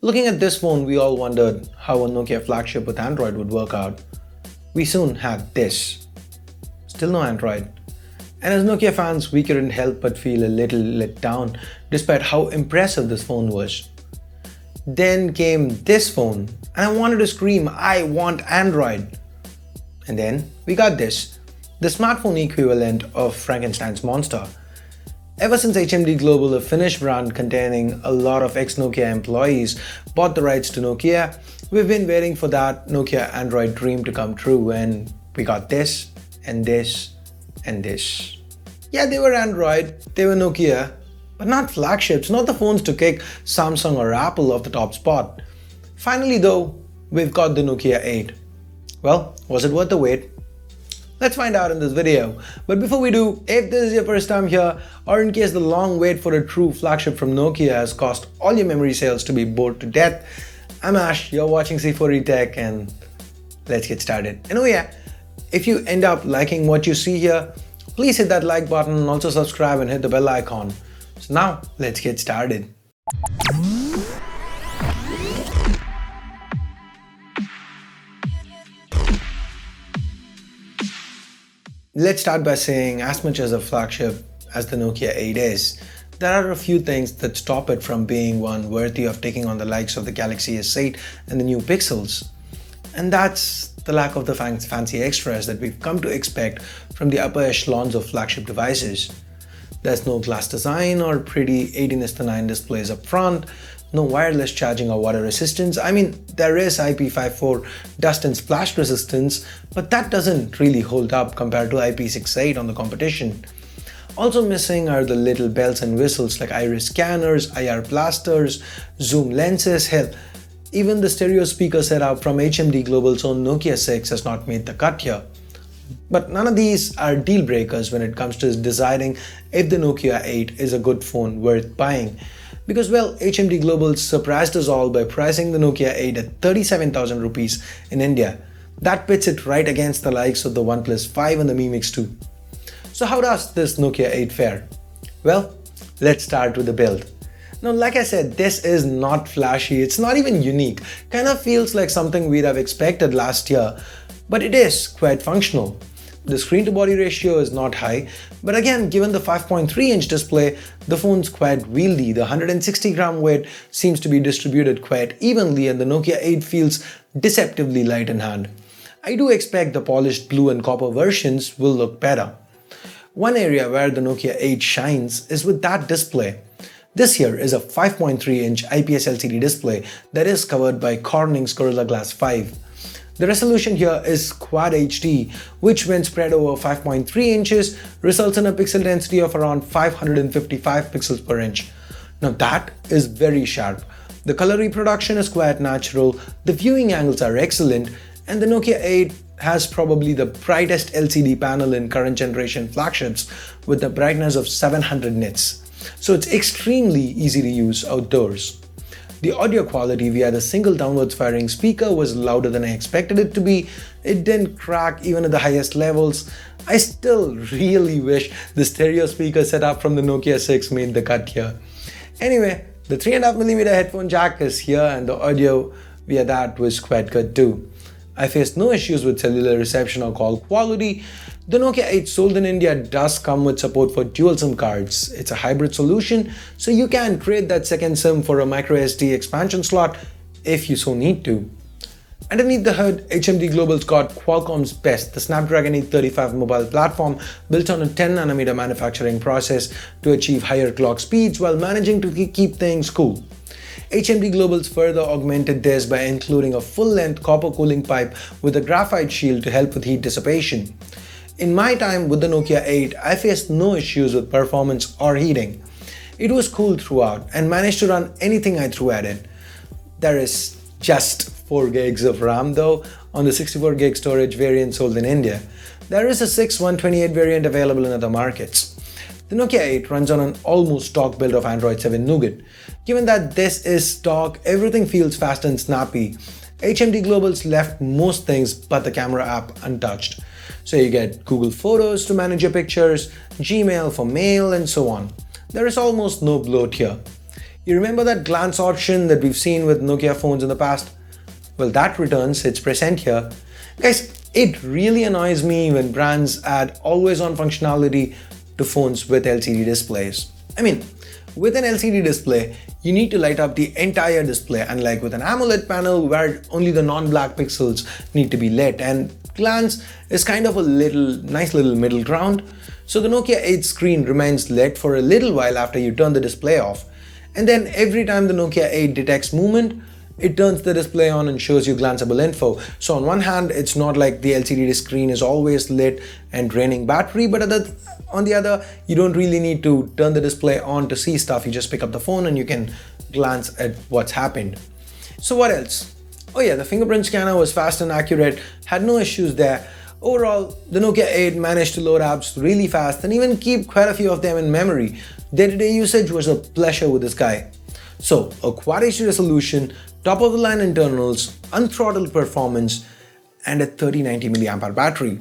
Looking at this phone, we all wondered how a Nokia flagship with Android would work out. We soon had this. Still no Android. And as Nokia fans, we couldn't help but feel a little let down despite how impressive this phone was. Then came this phone, and I wanted to scream, I want Android. And then we got this, the smartphone equivalent of Frankenstein's monster. Ever since HMD Global, a Finnish brand containing a lot of ex-Nokia employees, bought the rights to Nokia, we've been waiting for that Nokia Android dream to come true, and we got this, and this, and this. Yeah, they were Android, they were Nokia, but not flagships, not the phones to kick Samsung or Apple off the top spot. Finally though, we've got the Nokia 8. Well, was it worth the wait? Let's find out in this video. But before we do, if this is your first time here, or in case the long wait for a true flagship from Nokia has caused all your memory cells to be bored to death, I'm Ash, you're watching C4E Tech, and let's get started. And oh yeah, if you end up liking what you see here, please hit that like button and also subscribe and hit the bell icon. So now, let's get started. Let's start by saying, as much as a flagship as the Nokia 8 is, there are a few things that stop it from being one worthy of taking on the likes of the Galaxy S8 and the new Pixels. And that's the lack of the fancy extras that we've come to expect from the upper echelons of flagship devices. There's no glass design or pretty 18:9 displays up front, no wireless charging or water resistance. I mean, there is IP54 dust and splash resistance, but that doesn't really hold up compared to IP68 on the competition. Also missing are the little bells and whistles like iris scanners, IR blasters, zoom lenses. Hell, even the stereo speaker setup from HMD Global's own Nokia 6 has not made the cut here. But none of these are deal breakers when it comes to deciding if the Nokia 8 is a good phone worth buying. Because well, HMD Global surprised us all by pricing the Nokia 8 at 37,000 rupees in India. That pits it right against the likes of the OnePlus 5 and the Mi Mix 2. So how does this Nokia 8 fare? Well, let's start with the build. Now, like I said, this is not flashy, it's not even unique. Kind of feels like something we'd have expected last year, but it is quite functional. The screen to body ratio is not high, but again, given the 5.3-inch display, the phone's quite wieldy. The 160-gram weight seems to be distributed quite evenly, and the Nokia 8 feels deceptively light in hand. I do expect the polished blue and copper versions will look better. One area where the Nokia 8 shines is with that display. This here is a 5.3-inch IPS LCD display that is covered by Corning's Gorilla Glass 5. The resolution here is Quad HD, which when spread over 5.3 inches results in a pixel density of around 555 pixels per inch. Now that is very sharp. The color reproduction is quite natural, the viewing angles are excellent, and the Nokia 8 has probably the brightest LCD panel in current generation flagships with a brightness of 700 nits. So it's extremely easy to use outdoors. The audio quality via the single downwards firing speaker was louder than I expected it to be. It didn't crack even at the highest levels. I still really wish the stereo speaker setup from the Nokia 6 made the cut here. Anyway, the 3.5mm headphone jack is here and the audio via that was quite good too. I faced no issues with cellular reception or call quality. The Nokia 8 sold in India does come with support for dual SIM cards. It's a hybrid solution, so you can trade that second SIM for a microSD expansion slot if you so need to. Underneath the hood, HMD Global's got Qualcomm's best, the Snapdragon 835 mobile platform built on a 10nm manufacturing process to achieve higher clock speeds while managing to keep things cool. HMD Global's further augmented this by including a full-length copper cooling pipe with a graphite shield to help with heat dissipation. In my time with the Nokia 8, I faced no issues with performance or heating. It was cool throughout and managed to run anything I threw at it. There is just 4 gigs of RAM though on the 64 gig storage variant sold in India. There is a 6/128 variant available in other markets. The Nokia 8 runs on an almost stock build of Android 7 Nougat. Given that this is stock, everything feels fast and snappy. HMD Global's left most things but the camera app untouched. So you get Google Photos to manage your pictures, Gmail for mail and so on. There is almost no bloat here. You remember that glance option that we've seen with Nokia phones in the past? Well, that returns, it's present here. Guys, it really annoys me when brands add always-on functionality to phones with LCD displays. I mean, with an LCD display, you need to light up the entire display, unlike with an AMOLED panel where only the non-black pixels need to be lit, and glance is kind of a nice little middle ground. So the Nokia 8 screen remains lit for a little while after you turn the display off, and then every time the Nokia 8 detects movement, it turns the display on and shows you glanceable info. So on one hand, it's not like the LCD screen is always lit and draining battery, but on the other, you don't really need to turn the display on to see stuff. You just pick up the phone and you can glance at what's happened. So what else? Oh yeah, the fingerprint scanner was fast and accurate, had no issues there. Overall, the Nokia 8 managed to load apps really fast and even keep quite a few of them in memory. Day-to-day usage was a pleasure with this guy. So, a Quad HD resolution, top-of-the-line internals, unthrottled performance, and a 3090 mAh battery.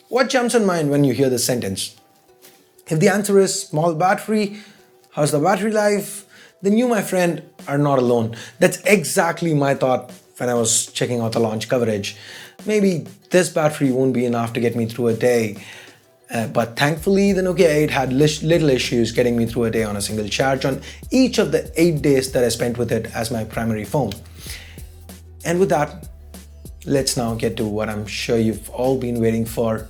What jumps in mind when you hear this sentence? If the answer is small battery, how's the battery life? Then you, my friend, are not alone. That's exactly my thought when I was checking out the launch coverage. Maybe this battery won't be enough to get me through a day. But thankfully, the Nokia 8 had little issues getting me through a day on a single charge on each of the 8 days that I spent with it as my primary phone. And with that, let's now get to what I'm sure you've all been waiting for,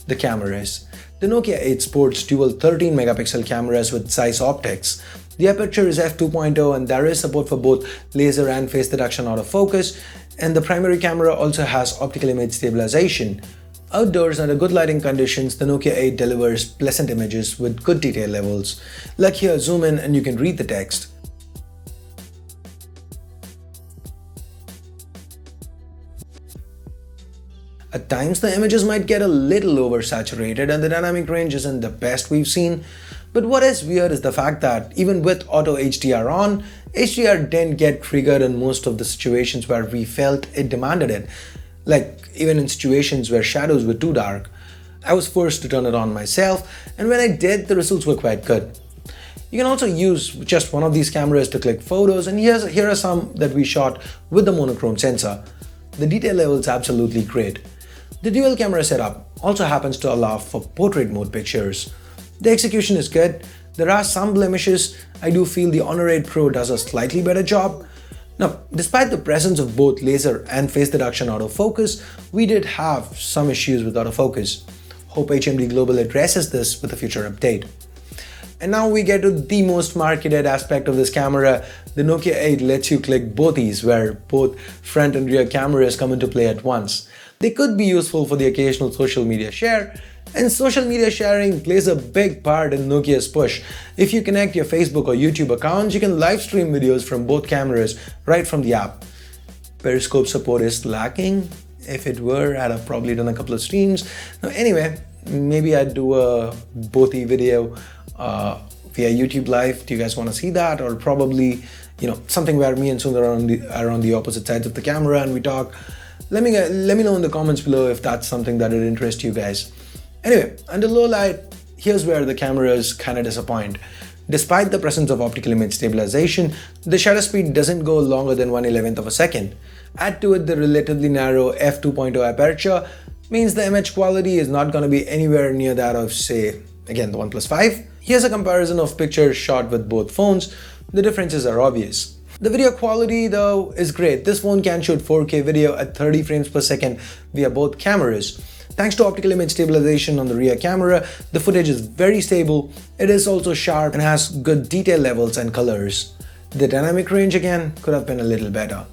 the cameras. The Nokia 8 sports dual 13 megapixel cameras with Zeiss Optics. The aperture is f2.0 and there is support for both laser and face detection autofocus, and the primary camera also has optical image stabilization. Outdoors under good lighting conditions, the Nokia 8 delivers pleasant images with good detail levels. Like here, zoom in and you can read the text. At times, the images might get a little oversaturated and the dynamic range isn't the best we've seen. But what is weird is the fact that even with auto HDR on, HDR didn't get triggered in most of the situations where we felt it demanded it. Like even in situations where shadows were too dark. I was forced to turn it on myself, and when I did, the results were quite good. You can also use just one of these cameras to click photos, and here are some that we shot with the monochrome sensor. The detail level is absolutely great. The dual camera setup also happens to allow for portrait mode pictures. The execution is good. There are some blemishes. I do feel the Honor 8 Pro does a slightly better job. Now, despite the presence of both laser and face detection autofocus, we did have some issues with autofocus. Hope HMD Global addresses this with a future update. And now we get to the most marketed aspect of this camera. The Nokia 8 lets you click both these, where both front and rear cameras come into play at once. They could be useful for the occasional social media share, and social media sharing plays a big part in Nokia's push. If you connect your Facebook or YouTube accounts, you can live stream videos from both cameras right from the app. Periscope support is lacking. If it were, I'd have probably done a couple of streams. Now, anyway, maybe I'd do a bothy video via YouTube Live. Do you guys want to see that? Or probably, something where me and Sundar are on the opposite sides of the camera and we talk. Let me know in the comments below if that's something that would interest you guys. Anyway, under low light, here's where the cameras kind of disappoint. Despite the presence of optical image stabilization, the shutter speed doesn't go longer than 1/11th of a second. Add to it the relatively narrow f2.0 aperture, means the image quality is not going to be anywhere near that of, say, again, the OnePlus 5. Here's a comparison of pictures shot with both phones. The differences are obvious. The video quality, though, is great. This phone can shoot 4K video at 30 frames per second via both cameras. Thanks to optical image stabilization on the rear camera, the footage is very stable. It is also sharp and has good detail levels and colors. The dynamic range, again, could have been a little better.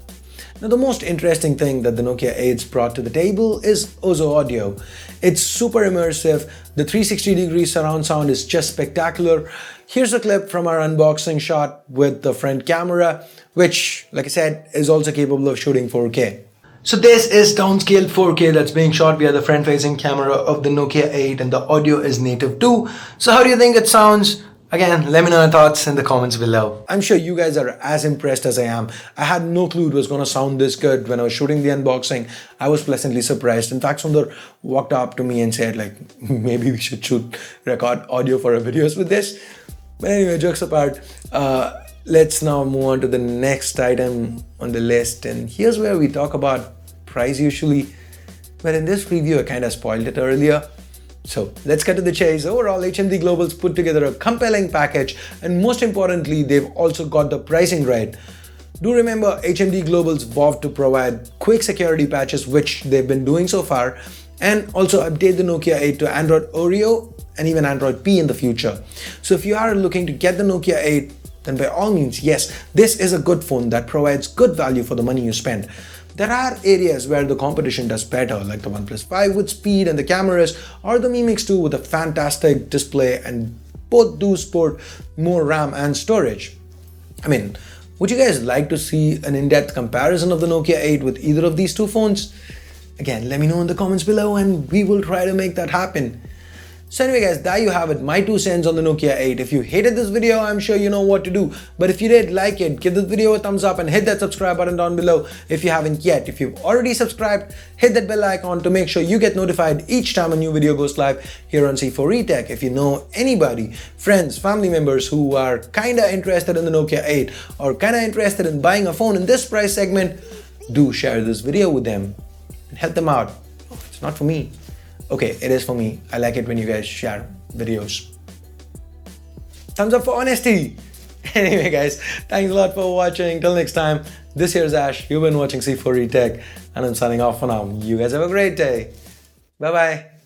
Now, the most interesting thing that the Nokia 8's brought to the table is Ozo audio. It's super immersive. The 360-degree surround sound is just spectacular. Here's a clip from our unboxing shot with the front camera, which, like I said, is also capable of shooting 4K. So this is downscaled 4K that's being shot via the front-facing camera of the Nokia 8, and the audio is native too. So how do you think it sounds? Again, let me know your thoughts in the comments below. I'm sure you guys are as impressed as I am. I had no clue it was going to sound this good when I was shooting the unboxing. I was pleasantly surprised. In fact, Sundar walked up to me and said, maybe we should record audio for our videos with this. But anyway, jokes apart, Let's now move on to the next item on the list, and here's where we talk about price usually, but in this review I kind of spoiled it earlier. So let's get to the chase. Overall, HMD Global's put together a compelling package, and most importantly, they've also got the pricing right. Do remember, HMD Global's vowed to provide quick security patches, which they've been doing so far, and also update the Nokia 8 to Android Oreo and even Android P in the future. So if you are looking to get the Nokia 8, then by all means, yes, this is a good phone that provides good value for the money you spend. There are areas where the competition does better, like the OnePlus 5 with speed and the cameras, or the Mi Mix 2 with a fantastic display, and both do sport more RAM and storage. I mean, would you guys like to see an in-depth comparison of the Nokia 8 with either of these two phones? Again, let me know in the comments below and we will try to make that happen. So anyway guys, there you have it, my 2 cents on the Nokia 8. If you hated this video, I'm sure you know what to do. But if you did like it, give this video a thumbs up and hit that subscribe button down below if you haven't yet. If you've already subscribed, hit that bell icon to make sure you get notified each time a new video goes live here on C4E Tech. If you know anybody, friends, family members who are kinda interested in the Nokia 8 or kinda interested in buying a phone in this price segment, do share this video with them and help them out. Oh, it's not for me. Okay, it is for me. I like it when you guys share videos. Thumbs up for honesty. Anyway guys, thanks a lot for watching. Till next time, this here's Ash. You've been watching C4E Tech and I'm signing off for now. You guys have a great day. Bye bye.